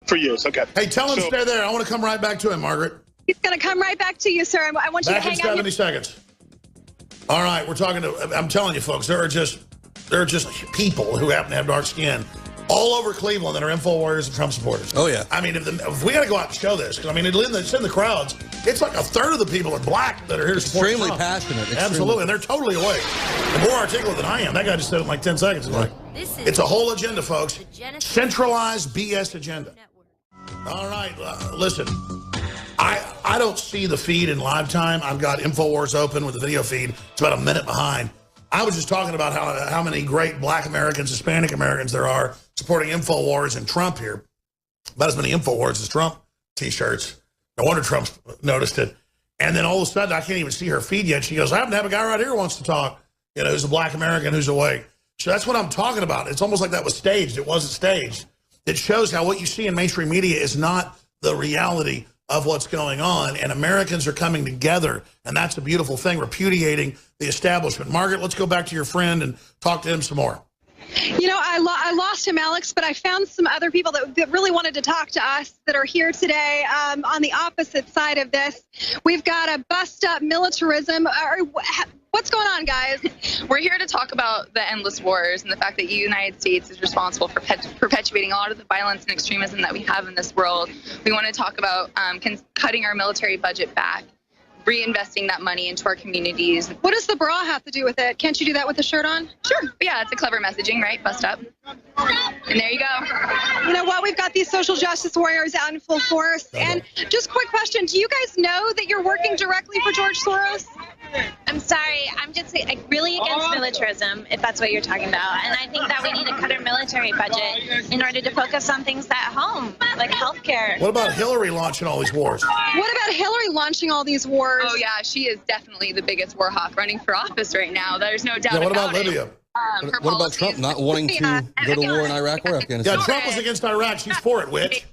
For years, okay. Hey, tell him stay there. I want to come right back to him, Margaret. He's going to come right back to you, sir. I want you back to hang in 70 seconds. All right, we're talking to, I'm telling you, folks, there are just people who happen to have dark skin all over Cleveland that are info warriors and Trump supporters. Oh, yeah. I mean, if we got to go out and show this, because, I mean, it's in the crowds. It's like a third of the people are black that are here to support Extremely Trump. passionate. Absolutely, and they're totally awake. And more articulate than I am. That guy just said it in like 10 seconds. It's a whole agenda, folks. Centralized BS agenda. All right, listen. I don't see the feed in live time. I've got InfoWars open with the video feed. It's about a minute behind. I was just talking about how many great black Americans, Hispanic Americans there are supporting InfoWars and Trump here. About as many InfoWars as Trump t-shirts. No wonder Trump noticed it. And then all of a sudden, I can't even see her feed yet. She goes, I happen to have a guy right here who wants to talk, you know, who's a black American who's awake. So that's what I'm talking about. It's almost like that was staged. It wasn't staged. It shows how what you see in mainstream media is not the reality of what's going on, and Americans are coming together, and that's a beautiful thing, repudiating the establishment. Margaret, let's go back to your friend and talk to him some more. You know, I lost him, Alex, but I found some other people that really wanted to talk to us that are here today on the opposite side of this. We've got a bust-up militarism. What's going on, guys? We're here to talk about the endless wars and the fact that the United States is responsible for perpetuating a lot of the violence and extremism that we have in this world. We want to talk about cutting our military budget back, reinvesting that money into our communities. What does the bra have to do with it? Can't you do that with the shirt on? Sure. But yeah, it's a clever messaging, right? Bust up. And there you go. You know what? We've got these social justice warriors out in full force. And just quick question. Do you guys know that you're working directly for George Soros? I'm sorry. I'm just really against militarism, if that's what you're talking about. And I think that we need to cut our military budget in order to focus on things at home, like healthcare. What about Hillary launching all these wars? What about Hillary launching all these wars? Oh, yeah. She is definitely the biggest war hawk running for office right now. There's no doubt what about about Libya? it. What about Trump not wanting to go to war in Iraq or Afghanistan? Yeah, Trump was against Iraq. She's for it, witch.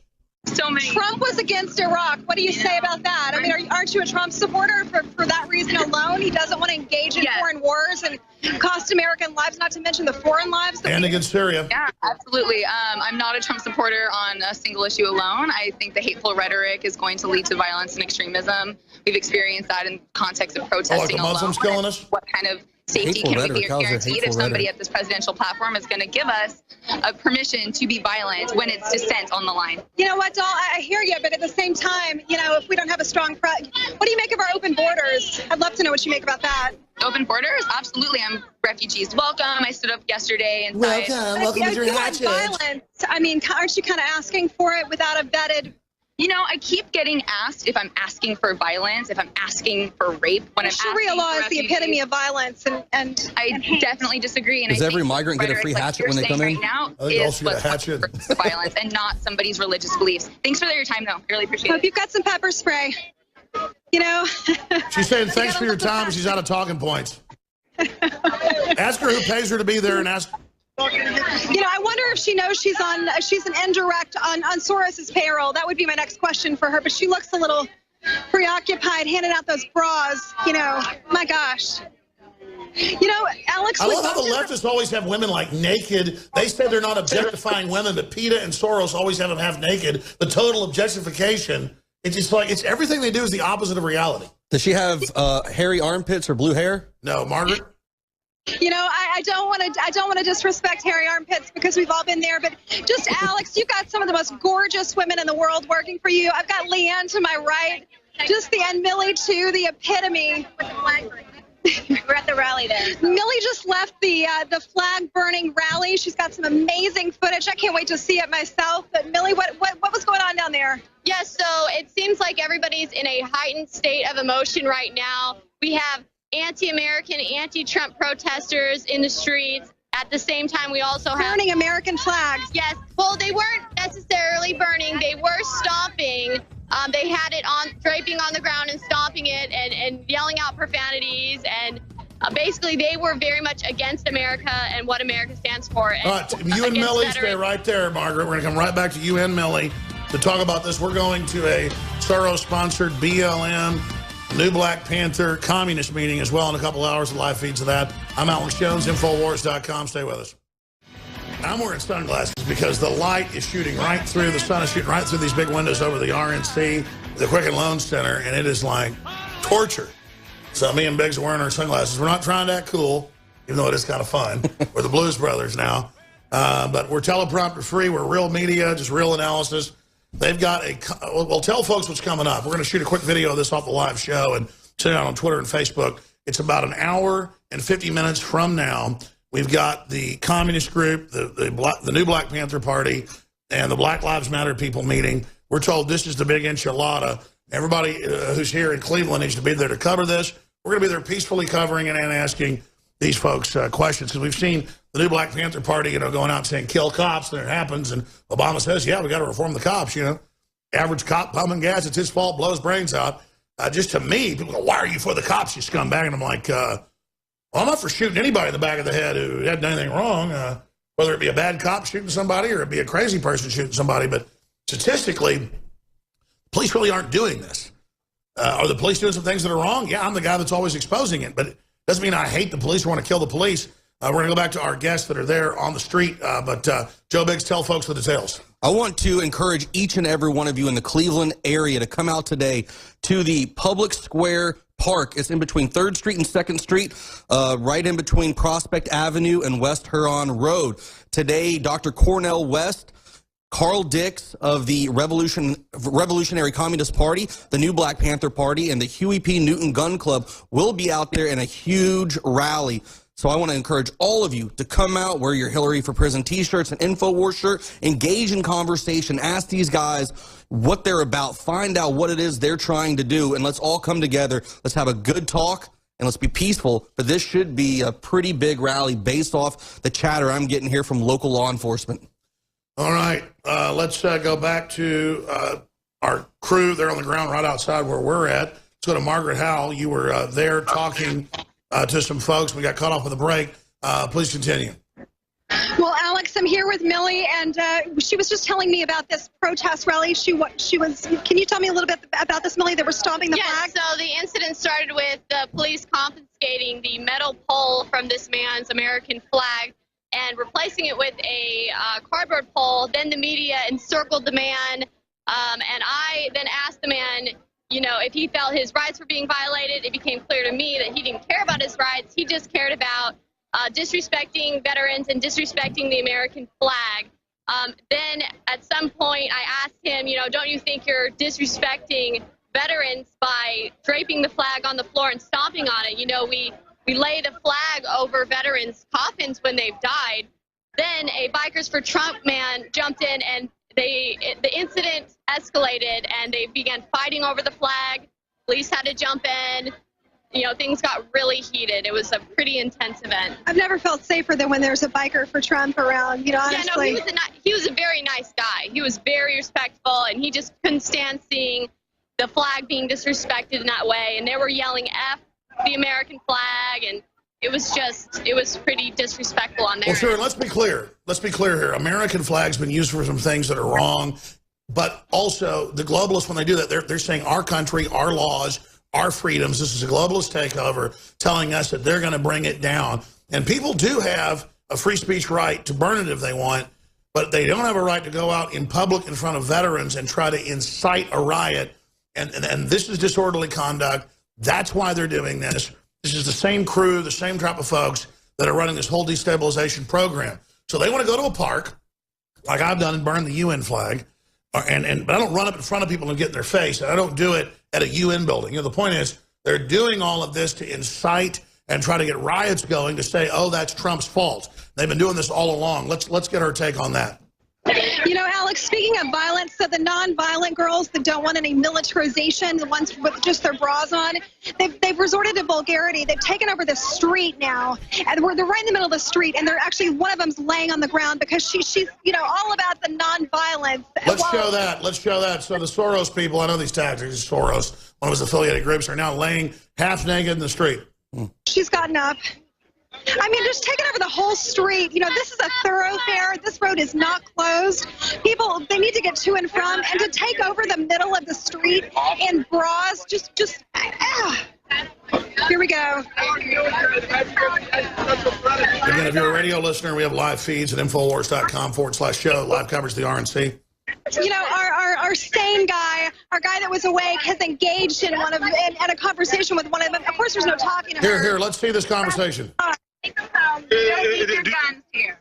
So many. Trump was against Iraq. What do you say about that? I mean, aren't you a Trump supporter for that reason alone? He doesn't want to engage in foreign wars and cost American lives, not to mention the foreign lives. And against Syria. Yeah, absolutely. I'm not a Trump supporter on a single issue alone. I think the hateful rhetoric is going to lead to violence and extremism. We've experienced that in context of protesting the Muslims alone. killing us? What kind of safety Hateful can rhetoric. we be How's there guaranteed hateful if somebody rhetoric? at this presidential platform is going to give us a permission to be violent when it's dissent on the line? You know what, Doll? I hear you, but at the same time, you know, if we don't have a strong what do you make of our open borders? I'd love to know what you make about that. Open borders? Absolutely. I'm refugees welcome. I stood up yesterday and Welcome with your hatchet. Violence. I mean, aren't you kind of asking for it without a vetted? You know, I keep getting asked if I'm asking for violence, if I'm asking for rape. When I'm Sharia asking law for is the refugees. epitome of violence, and I definitely disagree. And Does I every think migrant get a free rhetoric hatchet when they you're come saying in? right now I think all is should get a what's hatchet. for violence and not somebody's religious beliefs. Thanks for your time, though. I really appreciate hope it. you've got some pepper spray. You know. She's saying thanks for your time, but she's out of talking points. Ask her who pays her to be there and ask. You know, I wonder if she knows she's an indirect on Soros's payroll. That would be my next question for her. But she looks a little preoccupied handing out those bras. You know, my gosh. You know, Alex. I love how the leftists always have women like naked. They say they're not objectifying women, but PETA and Soros always have them half naked. The total objectification. It's just like it's everything they do is the opposite of reality. Does she have hairy armpits or blue hair? No, Margaret. You know, I don't want to disrespect hairy armpits because we've all been there, but just Alex, you've got some of the most gorgeous women in the world working for you. I've got Leanne to my right, just the and Millie too, the epitome. We're at the rally there. Millie just left the flag burning rally. She's got some amazing footage. I can't wait to see it myself. But Millie, what was going on down there? Yes, so it seems like everybody's in a heightened state of emotion right now. We have anti-American, anti-Trump protesters in the streets. At the same time, we also have burning American flags. Yes, well, they weren't necessarily burning. They were stomping. They had it on, draping on the ground and stomping it and yelling out profanities. And basically, they were very much against America and what America stands for. And All right, you and Millie stay right there, Margaret. We're going to come right back to you and Millie to talk about this. We're going to a Soros-sponsored BLM, New Black Panther communist meeting as well in a couple hours of live feeds of that. I'm Alex Jones, Infowars.com. Stay with us. I'm wearing sunglasses because the light is shooting right through, the sun is shooting right through these big windows over the RNC, the Quicken Loan Center, and it is like torture. So me and Biggs are wearing our sunglasses. We're not trying to act cool, even though it is kind of fun. We're the Blues Brothers now. But we're teleprompter free. We're real media, just real analysis. They've got well, tell folks what's coming up. We're going to shoot a quick video of this off the live show and send it out on Twitter and Facebook. It's about an hour and 50 minutes from now. We've got the communist group, the new Black Panther Party, and the Black Lives Matter people meeting. We're told this is the big enchilada. Everybody who's here in Cleveland needs to be there to cover this. We're going to be there peacefully covering it and asking these folks questions, because we've seen the new Black Panther Party, going out saying kill cops, and it happens, and Obama says, yeah, we got to reform the cops. Average cop pumping gas, it's his fault, blows brains out. Just to me, people go, why are you for the cops, you scumbag? And I'm like, well, I'm not for shooting anybody in the back of the head who hadn't done anything wrong, whether it be a bad cop shooting somebody or it be a crazy person shooting somebody. But statistically, police really aren't doing this. Are the police doing some things that are wrong? Yeah, I'm the guy that's always exposing it, but it doesn't mean I hate the police or want to kill the police. We're going to go back to our guests that are there on the street. But Joe Biggs, tell folks the details. I want to encourage each and every one of you in the Cleveland area to come out today to the Public Square Park. It's in between 3rd Street and 2nd Street, right in between Prospect Avenue and West Huron Road. Today, Dr. Cornel West, Carl Dix of the Revolutionary Communist Party, the new Black Panther Party, and the Huey P. Newton Gun Club will be out there in a huge rally. So I want to encourage all of you to come out, wear your Hillary for Prison t-shirts and InfoWars shirt, engage in conversation, ask these guys what they're about, find out what it is they're trying to do, and let's all come together. Let's have a good talk, and let's be peaceful. But this should be a pretty big rally based off the chatter I'm getting here from local law enforcement. All right, let's go back to our crew there on the ground right outside where we're at. Let's go to Margaret Howell. You were there talking to some folks. We got cut off with a break. Please continue. Well, Alex, I'm here with Millie, and she was just telling me about this protest rally. She was. Can you tell me a little bit about this, Millie? They were stomping the flag. So the incident started with the police confiscating the metal pole from this man's American flag and replacing it with a cardboard pole. Then the media encircled the man, and I then asked the man, if he felt his rights were being violated. It became clear to me that he didn't care about his rights. He just cared about disrespecting veterans and disrespecting the American flag. Then at some point I asked him, don't you think you're disrespecting veterans by draping the flag on the floor and stomping on it? We lay the flag over veterans' coffins when they've died. Then a Bikers for Trump man jumped in, and the incident escalated, and they began fighting over the flag. Police had to jump in. Things got really heated. It was a pretty intense event. I've never felt safer than when there's a Biker for Trump around. Honestly. Yeah, no, he was a very nice guy. He was very respectful, and he just couldn't stand seeing the flag being disrespected in that way. And they were yelling F the American flag, and it was pretty disrespectful on there. Well, sure, let's be clear. Let's be clear here. American flag's been used for some things that are wrong, but also the globalists, when they do that, they're saying our country, our laws, our freedoms. This is a globalist takeover telling us that they're going to bring it down. And people do have a free speech right to burn it if they want, but they don't have a right to go out in public in front of veterans and try to incite a riot. And this is disorderly conduct. That's why they're doing this. This is the same crew, the same type of folks that are running this whole destabilization program. So they want to go to a park, like I've done, and burn the UN flag. But I don't run up in front of people and get in their face. And I don't do it at a UN building. The point is, they're doing all of this to incite and try to get riots going to say, oh, that's Trump's fault. They've been doing this all along. Let's get her take on that. Alex, speaking of violence, so the non-violent girls that don't want any militarization, the ones with just their bras on, they've resorted to vulgarity. They've taken over the street now, and they're right in the middle of the street, and they're actually, one of them's laying on the ground because she's all about the non-violence. Let's show that. So the Soros people, I know these tactics, Soros, one of his affiliated groups, are now laying half naked in the street. She's gotten up. Just taking over the whole street. This is a thoroughfare. This road is not closed. People, they need to get to and from, and to take over the middle of the street in bras, Here we go. Again, if you're a radio listener, we have live feeds at Infowars.com/show, live coverage of the RNC. You know, our sane guy, our guy that was awake, has engaged in a conversation with one of them. Of course, there's no talking to her. Here, let's see this conversation. Keep your guns here.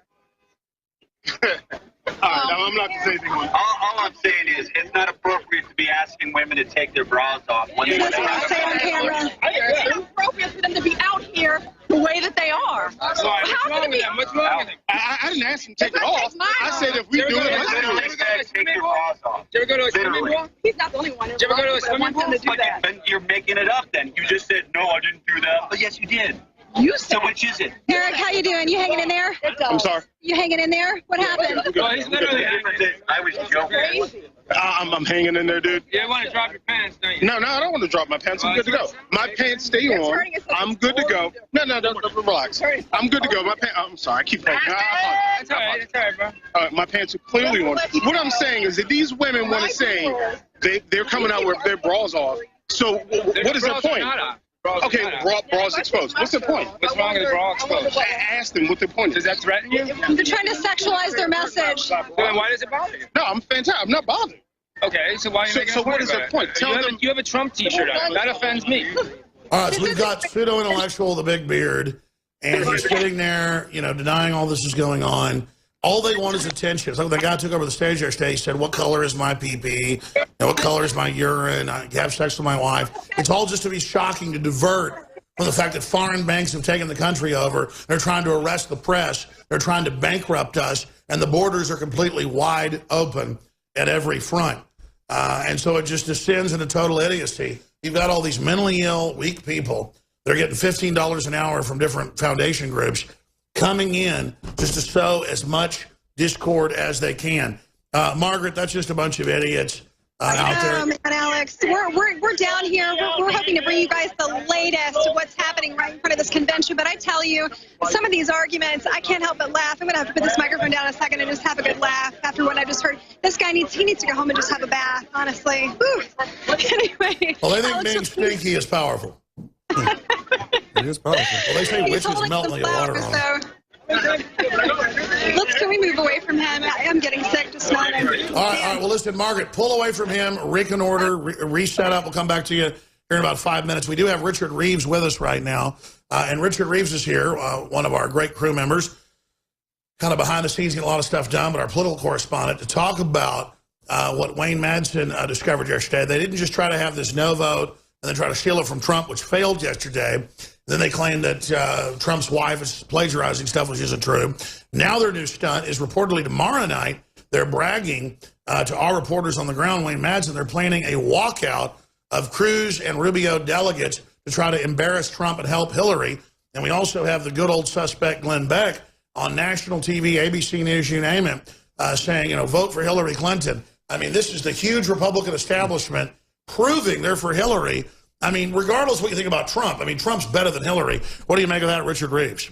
All right, now I'm not to say anything. All I'm saying is it's not appropriate to be asking women to take their bras off. That's what I say on camera. It's appropriate for them to be out here the way that they are. Sorry, How can it be? What's wrong with it? I didn't ask them to take it off. I said if we do it, let's do it. Take your bras off. Did you ever go to a swimming pool? He's not the only one. Did you ever go to a swimming pool? But you're making it up then. You just said, no, I didn't do that. But yes, you did. You said. So which is it? Eric, how you doing? You hanging in there? I'm sorry. You hanging in there? What happened? He's literally I was joking. I'm hanging in there, dude. You want to drop your pants, don't you? No, I don't want to drop my pants. I'm good to go. My pants stay on. I'm good to go. No, relax. I'm good to go. My pants. I'm sorry. I keep hanging. It's all right. It's all right, bro. My pants are clearly on. What I'm saying is that these women want to say they're coming out with their bras off. So what is their point? Okay, bras exposed. What's the point? What's wrong with the bra exposed? Ask them what the point is. Does that threaten you? They're trying to sexualize their message. Then why does it bother you? No, I'm fantastic. I'm not bothered. Okay, so why are you making a point what is the point? Tell them. You have a Trump T-shirt on. That offends me. All right, so we've got pseudo-intellectual, the big beard, and he's sitting there, denying all this is going on. All they want is attention. It's like the guy took over the stage yesterday. He said, what color is my pee-pee? And what color is my urine? I have sex with my wife. It's all just to be shocking, to divert from the fact that foreign banks have taken the country over. They're trying to arrest the press. They're trying to bankrupt us. And the borders are completely wide open at every front. And so it just descends into total idiocy. You've got all these mentally ill, weak people. They're getting $15 an hour from different foundation groups coming in just to sow as much discord as they can. Margaret, that's just a bunch of idiots out there. Oh, man, Alex. We're down here. We're hoping to bring you guys the latest of what's happening right in front of this convention. But I tell you, some of these arguments, I can't help but laugh. I'm going to have to put this microphone down a second and just have a good laugh after what I just heard. This guy needs to go home and just have a bath, honestly. Whew. Anyway. Well, they think being stinky is powerful. It is powerful. Well, they say witches melt in the water on them. Can we move away from him? I'm getting sick to smell him. All right, well, listen, Margaret, pull away from him, reconnoiter, reset up. We'll come back to you here in about 5 minutes. We do have Richard Reeves with us right now, and Richard Reeves is here, one of our great crew members, kind of behind the scenes, getting a lot of stuff done, but our political correspondent, to talk about what Wayne Madsen discovered yesterday. They didn't just try to have this no vote and then try to steal it from Trump, which failed yesterday. Then they claimed that Trump's wife is plagiarizing stuff, which isn't true. Now their new stunt is reportedly tomorrow night. They're bragging to our reporters on the ground, Wayne Madsen. They're planning a walkout of Cruz and Rubio delegates to try to embarrass Trump and help Hillary. And we also have the good old suspect, Glenn Beck, on national TV, ABC News, you name it, saying, vote for Hillary Clinton. I mean, this is the huge Republican establishment proving they're for Hillary. I mean, regardless of what you think about Trump, I mean, Trump's better than Hillary. What do you make of that, Richard Reeves?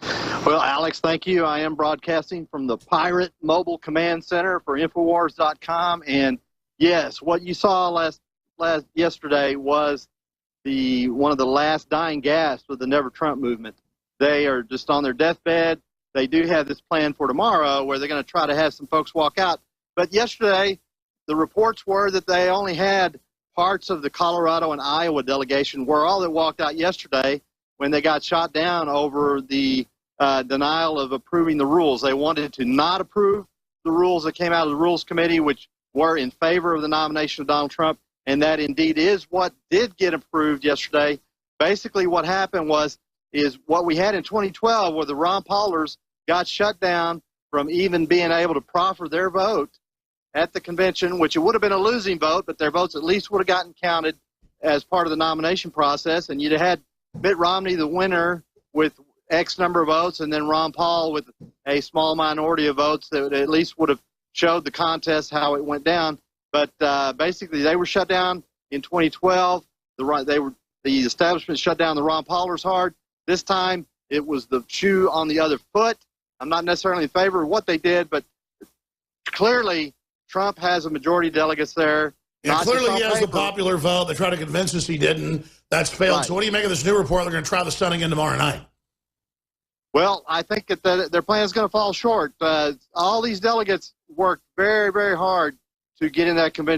Well, Alex, thank you. I am broadcasting from the Pirate Mobile Command Center for Infowars.com. And yes, what you saw yesterday was one of the last dying gasps of the Never Trump movement. They are just on their deathbed. They do have this plan for tomorrow where they're going to try to have some folks walk out. But yesterday, the reports were that they only had parts of the Colorado and Iowa delegation were all that walked out yesterday when they got shot down over the denial of approving the rules. They wanted to not approve the rules that came out of the Rules Committee, which were in favor of the nomination of Donald Trump, and that indeed is what did get approved yesterday. Basically what happened is what we had in 2012 where the Ron Paulers got shut down from even being able to proffer their vote at the convention, which it would have been a losing vote, but their votes at least would have gotten counted as part of the nomination process. And you'd have had Mitt Romney, the winner, with X number of votes, and then Ron Paul with a small minority of votes that at least would have showed the contest how it went down. But basically, they were shut down in 2012. The establishment shut down the Ron Paulers hard. This time, it was the shoe on the other foot. I'm not necessarily in favor of what they did, but clearly Trump has a majority of delegates there. Yeah, clearly he has the popular vote. They try to convince us he didn't. That's failed. Right. So what do you make of this new report? They're going to try the stunt again tomorrow night. Well, I think that their plan is going to fall short. All these delegates worked very, very hard to get in that convention.